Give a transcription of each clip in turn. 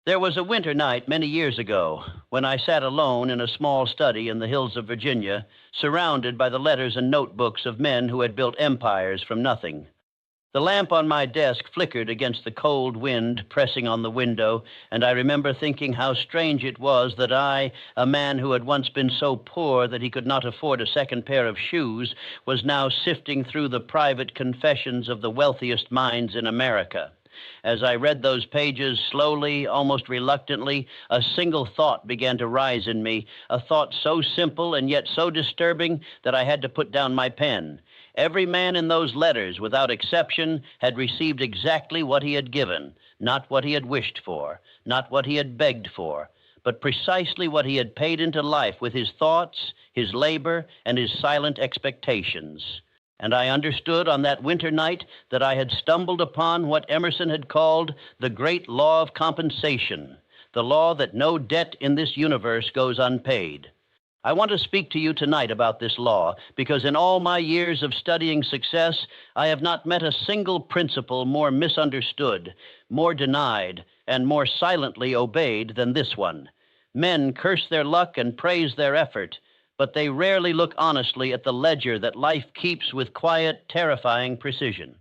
There was a winter night many years ago when I sat alone in a small study in the hills of Virginia, surrounded by the letters and notebooks of men who had built empires from nothing. The lamp on my desk flickered against the cold wind pressing on the window, and I remember thinking how strange it was that I, a man who had once been so poor that he could not afford a second pair of shoes, was now sifting through the private confessions of the wealthiest minds in America. As I read those pages slowly, almost reluctantly, a single thought began to rise in me, a thought so simple and yet so disturbing that I had to put down my pen. Every man in those letters, without exception, had received exactly what he had given, not what he had wished for, not what he had begged for, but precisely what he had paid into life with his thoughts, his labor, and his silent expectations. And I understood on that winter night that I had stumbled upon what Emerson had called the great law of compensation, the law that no debt in this universe goes unpaid. I want to speak to you tonight about this law because in all my years of studying success, I have not met a single principle more misunderstood, more denied, and more silently obeyed than this one. Men curse their luck and praise their effort, but they rarely look honestly at the ledger that life keeps with quiet, terrifying precision.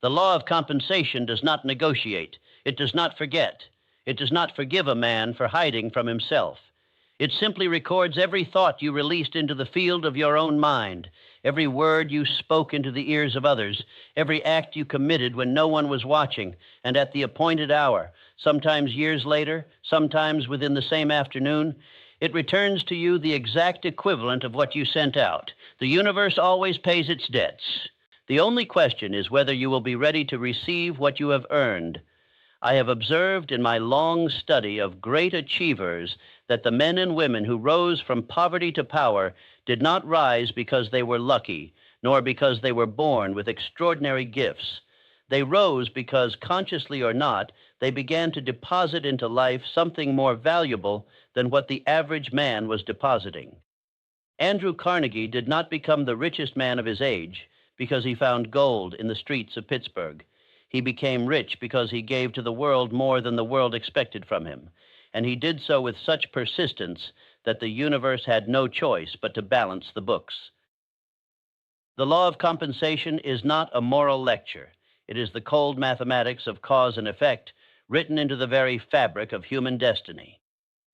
The law of compensation does not negotiate. It does not forget. It does not forgive a man for hiding from himself. It simply records every thought you released into the field of your own mind, every word you spoke into the ears of others, every act you committed when no one was watching and at the appointed hour, sometimes years later, sometimes within the same afternoon. It returns to you the exact equivalent of what you sent out. The universe always pays its debts. The only question is whether you will be ready to receive what you have earned. I have observed in my long study of great achievers that the men and women who rose from poverty to power did not rise because they were lucky, nor because they were born with extraordinary gifts. They rose because, consciously or not, they began to deposit into life something more valuable than what the average man was depositing. Andrew Carnegie did not become the richest man of his age because he found gold in the streets of Pittsburgh. He became rich because he gave to the world more than the world expected from him, and he did so with such persistence that the universe had no choice but to balance the books. The law of compensation is not a moral lecture. It is the cold mathematics of cause and effect written into the very fabric of human destiny.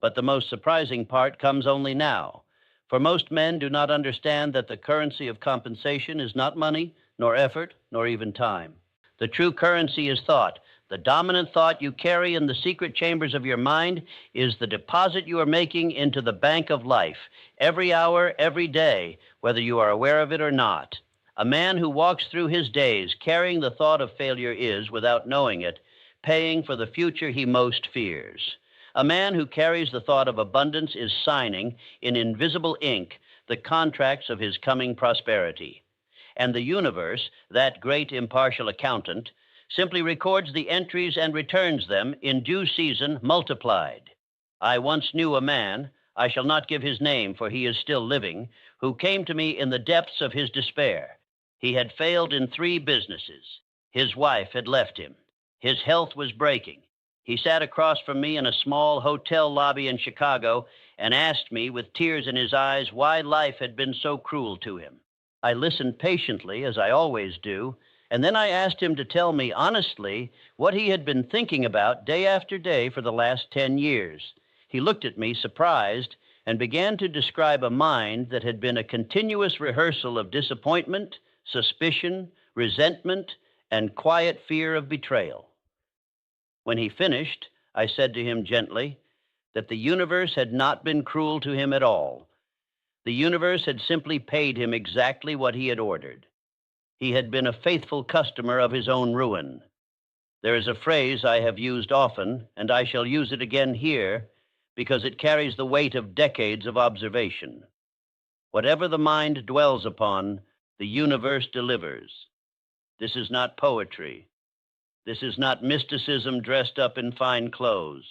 But the most surprising part comes only now, for most men do not understand that the currency of compensation is not money, nor effort, nor even time. The true currency is thought. The dominant thought you carry in the secret chambers of your mind is the deposit you are making into the bank of life, every hour, every day, whether you are aware of it or not. A man who walks through his days carrying the thought of failure is, without knowing it, paying for the future he most fears. A man who carries the thought of abundance is signing, in invisible ink, the contracts of his coming prosperity. And the universe, that great impartial accountant, simply records the entries and returns them in due season multiplied. I once knew a man, I shall not give his name for he is still living, who came to me in the depths of his despair. He had failed in 3 businesses. His wife had left him. His health was breaking. He sat across from me in a small hotel lobby in Chicago and asked me with tears in his eyes why life had been so cruel to him. I listened patiently, as I always do, and then I asked him to tell me honestly what he had been thinking about day after day for the last 10 years. He looked at me surprised and began to describe a mind that had been a continuous rehearsal of disappointment, suspicion, resentment, and quiet fear of betrayal. When he finished, I said to him gently that the universe had not been cruel to him at all. The universe had simply paid him exactly what he had ordered. He had been a faithful customer of his own ruin. There is a phrase I have used often, and I shall use it again here because it carries the weight of decades of observation. Whatever the mind dwells upon, the universe delivers. This is not poetry. This is not mysticism dressed up in fine clothes.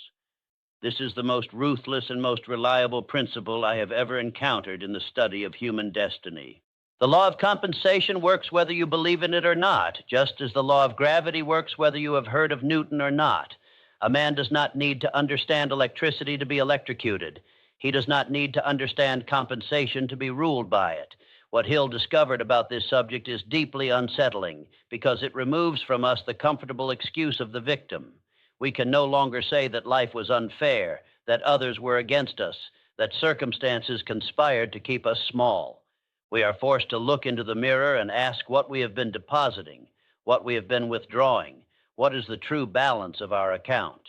This is the most ruthless and most reliable principle I have ever encountered in the study of human destiny. The law of compensation works whether you believe in it or not, just as the law of gravity works whether you have heard of Newton or not. A man does not need to understand electricity to be electrocuted. He does not need to understand compensation to be ruled by it. What Hill discovered about this subject is deeply unsettling because it removes from us the comfortable excuse of the victim. We can no longer say that life was unfair, that others were against us, that circumstances conspired to keep us small. We are forced to look into the mirror and ask what we have been depositing, what we have been withdrawing, what is the true balance of our account.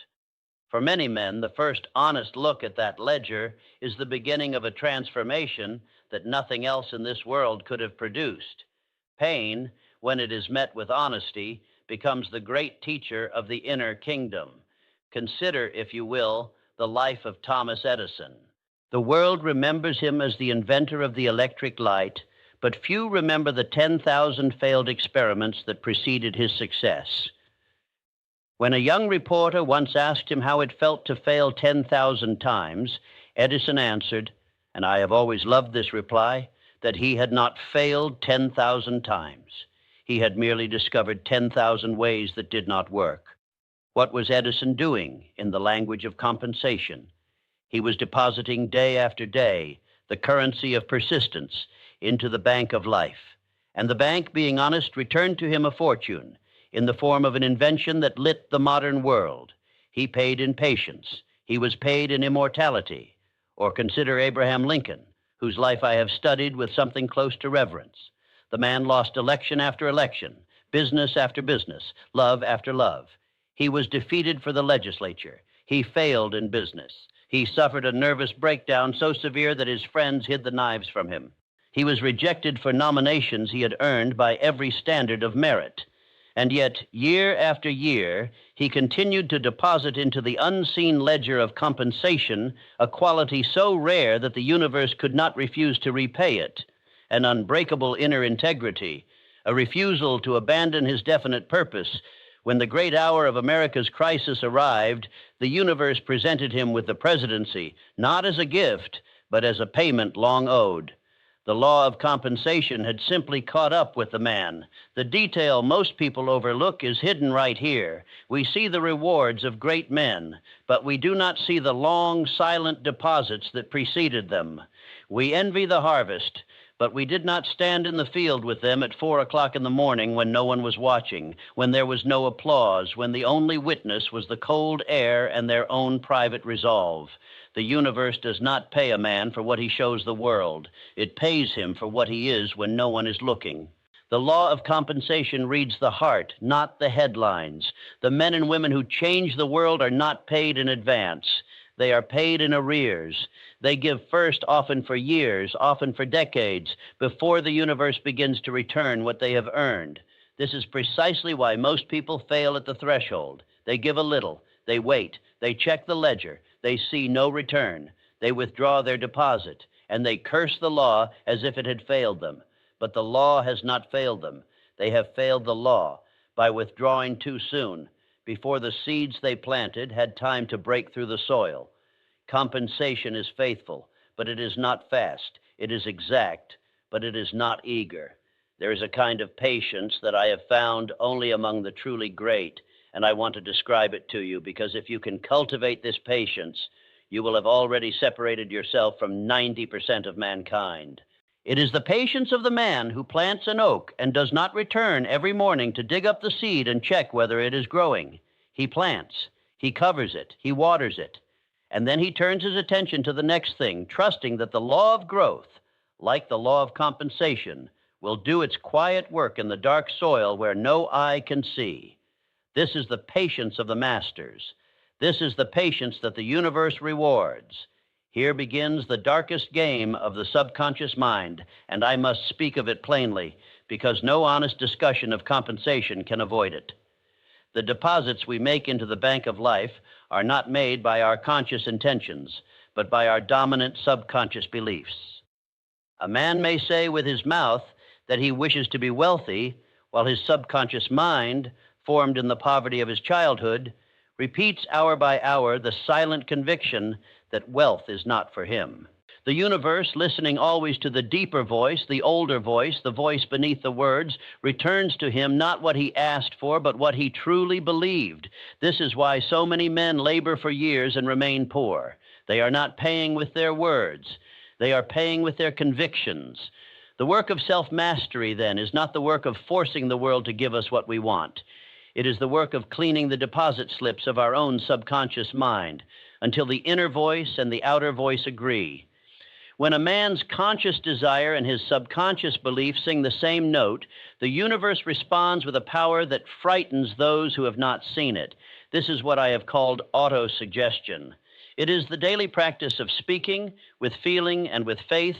For many men, the first honest look at that ledger is the beginning of a transformation that nothing else in this world could have produced. Pain, when it is met with honesty, becomes the great teacher of the inner kingdom. Consider, if you will, the life of Thomas Edison. The world remembers him as the inventor of the electric light, but few remember the 10,000 failed experiments that preceded his success. When a young reporter once asked him how it felt to fail 10,000 times, Edison answered, and I have always loved this reply, that he had not failed 10,000 times. He had merely discovered 10,000 ways that did not work. What was Edison doing in the language of compensation? He was depositing day after day the currency of persistence into the bank of life. And the bank, being honest, returned to him a fortune in the form of an invention that lit the modern world. He paid in patience. He was paid in immortality. Or consider Abraham Lincoln, whose life I have studied with something close to reverence. The man lost election after election, business after business, love after love. He was defeated for the legislature. He failed in business. He suffered a nervous breakdown so severe that his friends hid the knives from him. He was rejected for nominations he had earned by every standard of merit. And yet, year after year, he continued to deposit into the unseen ledger of compensation a quality so rare that the universe could not refuse to repay it, an unbreakable inner integrity, a refusal to abandon his definite purpose. When the great hour of America's crisis arrived, the universe presented him with the presidency, not as a gift, but as a payment long owed. The law of compensation had simply caught up with the man. The detail most people overlook is hidden right here. We see the rewards of great men, but we do not see the long, silent deposits that preceded them. We envy the harvest, but we did not stand in the field with them at 4 o'clock in the morning when no one was watching, when there was no applause, when the only witness was the cold air and their own private resolve. The universe does not pay a man for what he shows the world. It pays him for what he is when no one is looking. The law of compensation reads the heart, not the headlines. The men and women who change the world are not paid in advance. They are paid in arrears. They give first, often for years, often for decades, before the universe begins to return what they have earned. This is precisely why most people fail at the threshold. They give a little. They wait. They check the ledger. They see no return. They withdraw their deposit, and they curse the law as if it had failed them. But the law has not failed them. They have failed the law by withdrawing too soon, before the seeds they planted had time to break through the soil. Compensation is faithful, but it is not fast. It is exact, but it is not eager. There is a kind of patience that I have found only among the truly great, and I want to describe it to you, because if you can cultivate this patience, you will have already separated yourself from 90% of mankind. It is the patience of the man who plants an oak and does not return every morning to dig up the seed and check whether it is growing. He plants, he covers it, he waters it, and then he turns his attention to the next thing, trusting that the law of growth, like the law of compensation, will do its quiet work in the dark soil where no eye can see. This is the patience of the masters. This is the patience that the universe rewards. Here begins the darkest game of the subconscious mind, and I must speak of it plainly, because no honest discussion of compensation can avoid it. The deposits we make into the bank of life are not made by our conscious intentions, but by our dominant subconscious beliefs. A man may say with his mouth that he wishes to be wealthy, while his subconscious mind, formed in the poverty of his childhood, repeats hour by hour the silent conviction that wealth is not for him. The universe, listening always to the deeper voice, the older voice, the voice beneath the words, returns to him not what he asked for, but what he truly believed. This is why so many men labor for years and remain poor. They are not paying with their words. They are paying with their convictions. The work of self-mastery, then, is not the work of forcing the world to give us what we want. It is the work of cleaning the deposit slips of our own subconscious mind until the inner voice and the outer voice agree. When a man's conscious desire and his subconscious belief sing the same note, the universe responds with a power that frightens those who have not seen it. This is what I have called autosuggestion. It is the daily practice of speaking with feeling and with faith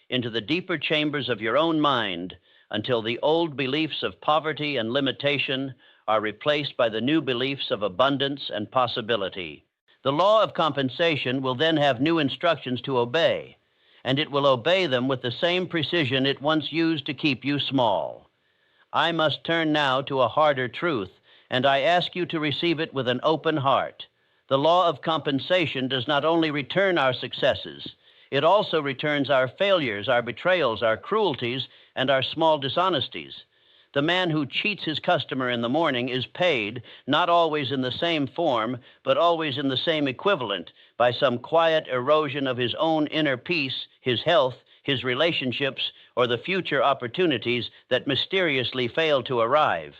into the deeper chambers of your own mind until the old beliefs of poverty and limitation are replaced by the new beliefs of abundance and possibility. The law of compensation will then have new instructions to obey, and it will obey them with the same precision it once used to keep you small. I must turn now to a harder truth, and I ask you to receive it with an open heart. The law of compensation does not only return our successes, it also returns our failures, our betrayals, our cruelties, and our small dishonesties. The man who cheats his customer in the morning is paid, not always in the same form, but always in the same equivalent, by some quiet erosion of his own inner peace, his health, his relationships, or the future opportunities that mysteriously fail to arrive.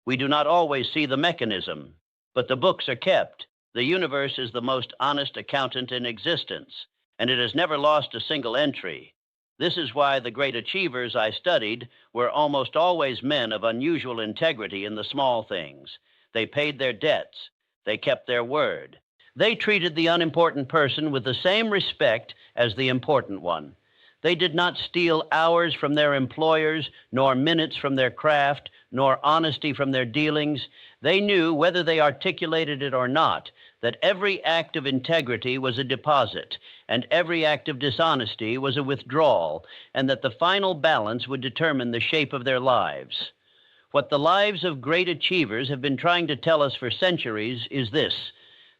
We do not always see the mechanism, but the books are kept. The universe is the most honest accountant in existence, and it has never lost a single entry. This is why the great achievers I studied were almost always men of unusual integrity in the small things. They paid their debts. They kept their word. They treated the unimportant person with the same respect as the important one. They did not steal hours from their employers, nor minutes from their craft, nor honesty from their dealings. They knew, whether they articulated it or not, that every act of integrity was a deposit, and every act of dishonesty was a withdrawal, and that the final balance would determine the shape of their lives. What the lives of great achievers have been trying to tell us for centuries is this: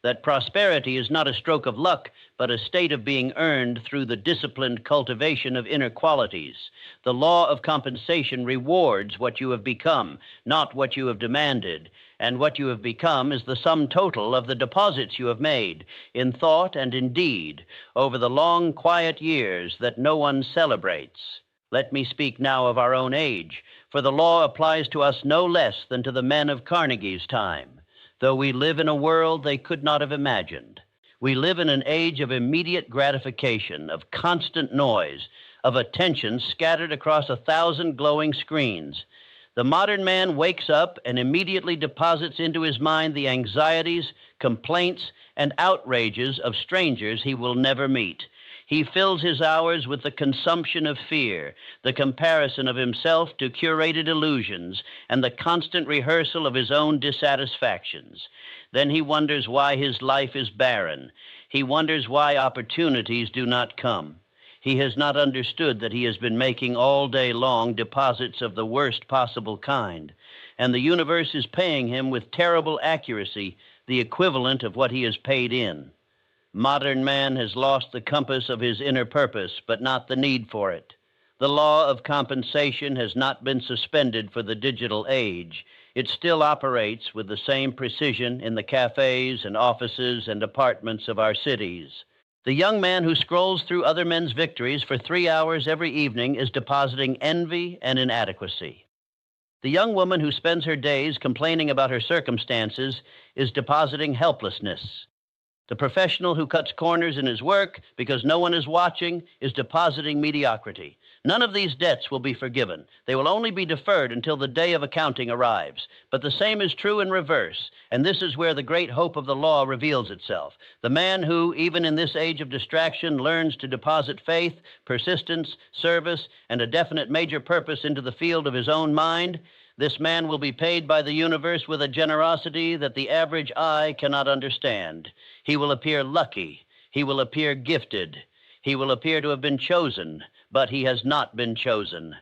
that prosperity is not a stroke of luck, but a state of being earned through the disciplined cultivation of inner qualities. The law of compensation rewards what you have become, not what you have demanded. And what you have become is the sum total of the deposits you have made, in thought and in deed, over the long, quiet years that no one celebrates. Let me speak now of our own age, for the law applies to us no less than to the men of Carnegie's time, though we live in a world they could not have imagined. We live in an age of immediate gratification, of constant noise, of attention scattered across 1,000 glowing screens. The modern man wakes up and immediately deposits into his mind the anxieties, complaints, and outrages of strangers he will never meet. He fills his hours with the consumption of fear, the comparison of himself to curated illusions, and the constant rehearsal of his own dissatisfactions. Then he wonders why his life is barren. He wonders why opportunities do not come. He has not understood that he has been making all day long deposits of the worst possible kind, and the universe is paying him with terrible accuracy the equivalent of what he has paid in. Modern man has lost the compass of his inner purpose, but not the need for it. The law of compensation has not been suspended for the digital age. It still operates with the same precision in the cafes and offices and apartments of our cities. The young man who scrolls through other men's victories for 3 hours every evening is depositing envy and inadequacy. The young woman who spends her days complaining about her circumstances is depositing helplessness. The professional who cuts corners in his work because no one is watching is depositing mediocrity. None of these debts will be forgiven. They will only be deferred until the day of accounting arrives. But the same is true in reverse, and this is where the great hope of the law reveals itself. The man who, even in this age of distraction, learns to deposit faith, persistence, service, and a definite major purpose into the field of his own mind, this man will be paid by the universe with a generosity that the average eye cannot understand. He will appear lucky. He will appear gifted. He will appear to have been chosen, but he has not been chosen.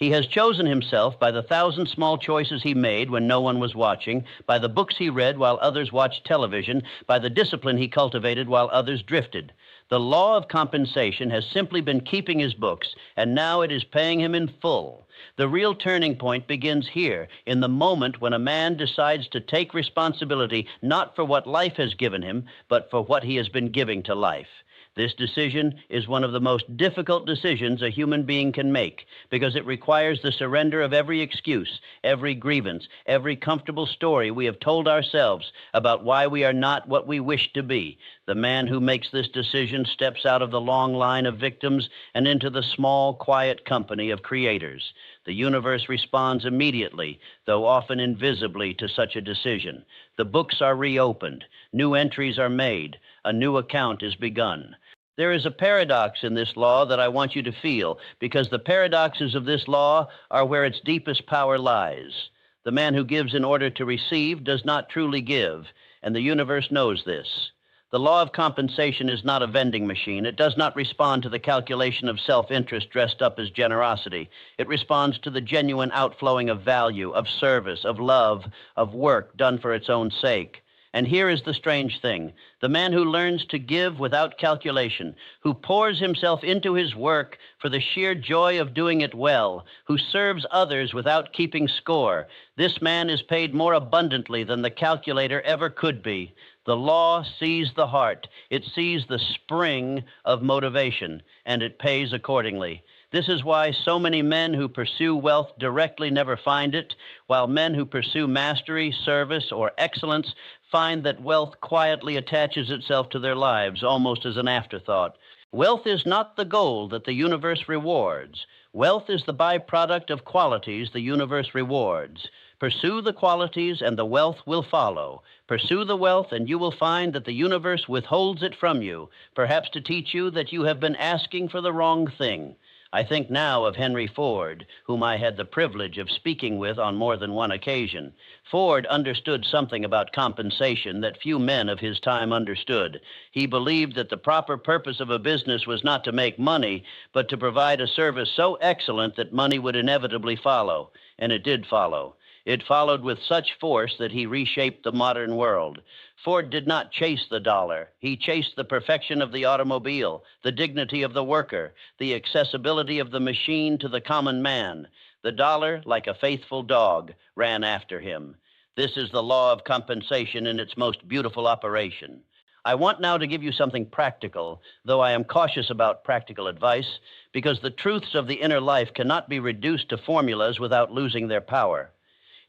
He has chosen himself by the thousand small choices he made when no one was watching, by the books he read while others watched television, by the discipline he cultivated while others drifted. The law of compensation has simply been keeping his books, and now it is paying him in full. The real turning point begins here, in the moment when a man decides to take responsibility not for what life has given him, but for what he has been giving to life. This decision is one of the most difficult decisions a human being can make because it requires the surrender of every excuse, every grievance, every comfortable story we have told ourselves about why we are not what we wish to be. The man who makes this decision steps out of the long line of victims and into the small, quiet company of creators. The universe responds immediately, though often invisibly, to such a decision. The books are reopened. New entries are made. A new account is begun. There is a paradox in this law that I want you to feel, because the paradoxes of this law are where its deepest power lies. The man who gives in order to receive does not truly give, and the universe knows this. The law of compensation is not a vending machine. It does not respond to the calculation of self-interest dressed up as generosity. It responds to the genuine outflowing of value, of service, of love, of work done for its own sake. And here is the strange thing. The man who learns to give without calculation, who pours himself into his work for the sheer joy of doing it well, who serves others without keeping score, this man is paid more abundantly than the calculator ever could be. The law sees the heart. It sees the spring of motivation, and it pays accordingly. This is why so many men who pursue wealth directly never find it, while men who pursue mastery, service, or excellence find that wealth quietly attaches itself to their lives almost as an afterthought. Wealth is not the goal that the universe rewards. Wealth is the byproduct of qualities the universe rewards. Pursue the qualities and the wealth will follow. Pursue the wealth and you will find that the universe withholds it from you, perhaps to teach you that you have been asking for the wrong thing. I think now of Henry Ford, whom I had the privilege of speaking with on more than one occasion. Ford understood something about compensation that few men of his time understood. He believed that the proper purpose of a business was not to make money, but to provide a service so excellent that money would inevitably follow. And it did follow. It followed with such force that he reshaped the modern world. Ford did not chase the dollar. He chased the perfection of the automobile, the dignity of the worker, the accessibility of the machine to the common man. The dollar, like a faithful dog, ran after him. This is the law of compensation in its most beautiful operation. I want now to give you something practical, though I am cautious about practical advice, because the truths of the inner life cannot be reduced to formulas without losing their power.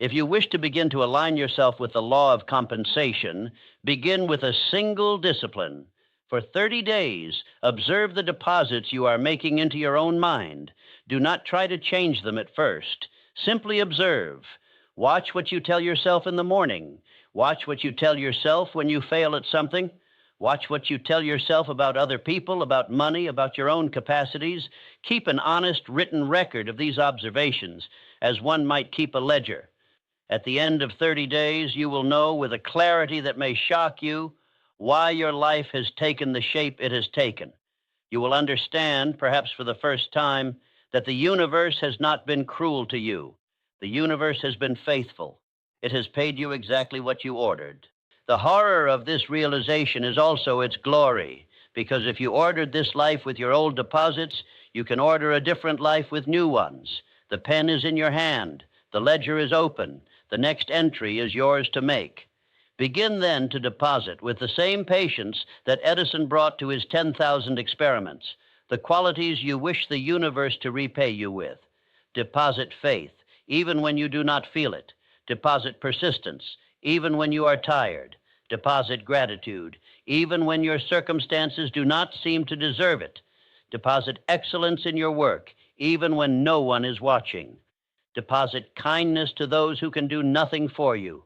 If you wish to begin to align yourself with the law of compensation, begin with a single discipline. For 30 days, observe the deposits you are making into your own mind. Do not try to change them at first. Simply observe. Watch what you tell yourself in the morning. Watch what you tell yourself when you fail at something. Watch what you tell yourself about other people, about money, about your own capacities. Keep an honest written record of these observations, as one might keep a ledger. At the end of 30 days, you will know with a clarity that may shock you why your life has taken the shape it has taken. You will understand, perhaps for the first time, that the universe has not been cruel to you. The universe has been faithful. It has paid you exactly what you ordered. The horror of this realization is also its glory, because if you ordered this life with your old deposits, you can order a different life with new ones. The pen is in your hand. The ledger is open. The next entry is yours to make. Begin then to deposit with the same patience that Edison brought to his 10,000 experiments, the qualities you wish the universe to repay you with. Deposit faith, even when you do not feel it. Deposit persistence, even when you are tired. Deposit gratitude, even when your circumstances do not seem to deserve it. Deposit excellence in your work, even when no one is watching. Deposit kindness to those who can do nothing for you.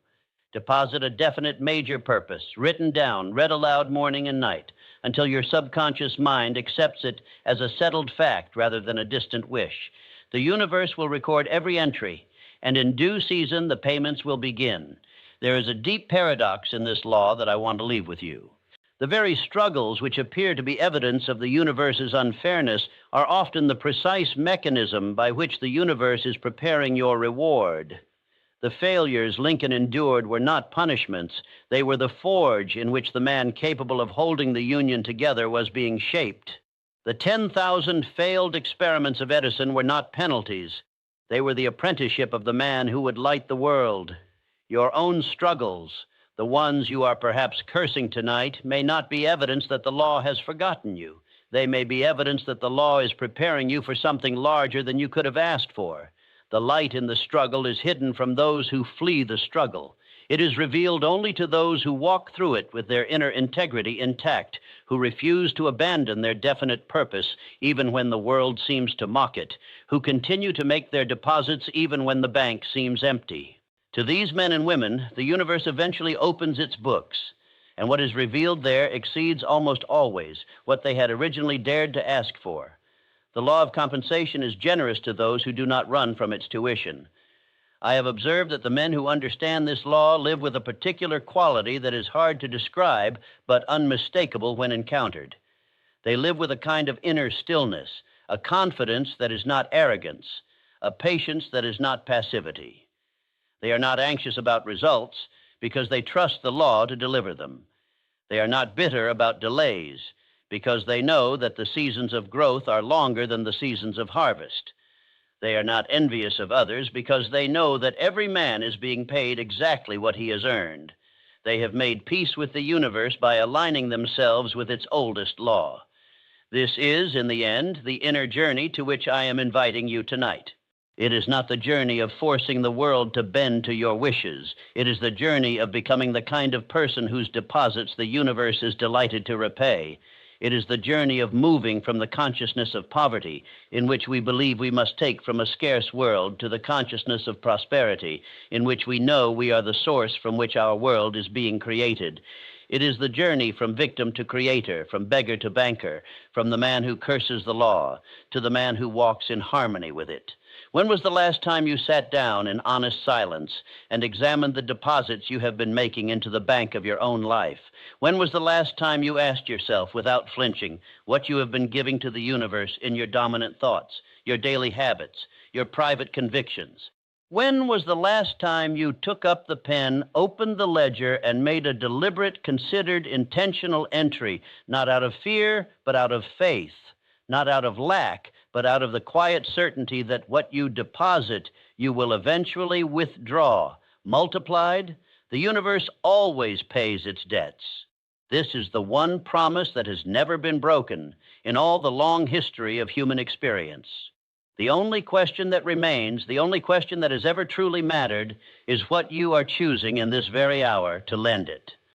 Deposit a definite major purpose, written down, read aloud morning and night, until your subconscious mind accepts it as a settled fact rather than a distant wish. The universe will record every entry, and in due season the payments will begin. There is a deep paradox in this law that I want to leave with you. The very struggles which appear to be evidence of the universe's unfairness are often the precise mechanism by which the universe is preparing your reward. The failures Lincoln endured were not punishments. They were the forge in which the man capable of holding the Union together was being shaped. The 10,000 failed experiments of Edison were not penalties. They were the apprenticeship of the man who would light the world. Your own struggles, the ones you are perhaps cursing tonight, may not be evidence that the law has forgotten you. They may be evidence that the law is preparing you for something larger than you could have asked for. The light in the struggle is hidden from those who flee the struggle. It is revealed only to those who walk through it with their inner integrity intact, who refuse to abandon their definite purpose even when the world seems to mock it, who continue to make their deposits even when the bank seems empty. To these men and women, the universe eventually opens its books, and what is revealed there exceeds almost always what they had originally dared to ask for. The law of compensation is generous to those who do not run from its tuition. I have observed that the men who understand this law live with a particular quality that is hard to describe, but unmistakable when encountered. They live with a kind of inner stillness, a confidence that is not arrogance, a patience that is not passivity. They are not anxious about results because they trust the law to deliver them. They are not bitter about delays because they know that the seasons of growth are longer than the seasons of harvest. They are not envious of others because they know that every man is being paid exactly what he has earned. They have made peace with the universe by aligning themselves with its oldest law. This is, in the end, the inner journey to which I am inviting you tonight. It is not the journey of forcing the world to bend to your wishes. It is the journey of becoming the kind of person whose deposits the universe is delighted to repay. It is the journey of moving from the consciousness of poverty, in which we believe we must take from a scarce world, to the consciousness of prosperity, in which we know we are the source from which our world is being created. It is the journey from victim to creator, from beggar to banker, from the man who curses the law to the man who walks in harmony with it. When was the last time you sat down in honest silence and examined the deposits you have been making into the bank of your own life? When was the last time you asked yourself, without flinching, what you have been giving to the universe in your dominant thoughts, your daily habits, your private convictions? When was the last time you took up the pen, opened the ledger, and made a deliberate, considered, intentional entry, not out of fear, but out of faith, not out of lack, but out of the quiet certainty that what you deposit, you will eventually withdraw. Multiplied, the universe always pays its debts. This is the one promise that has never been broken in all the long history of human experience. The only question that remains, the only question that has ever truly mattered, is what you are choosing in this very hour to lend it.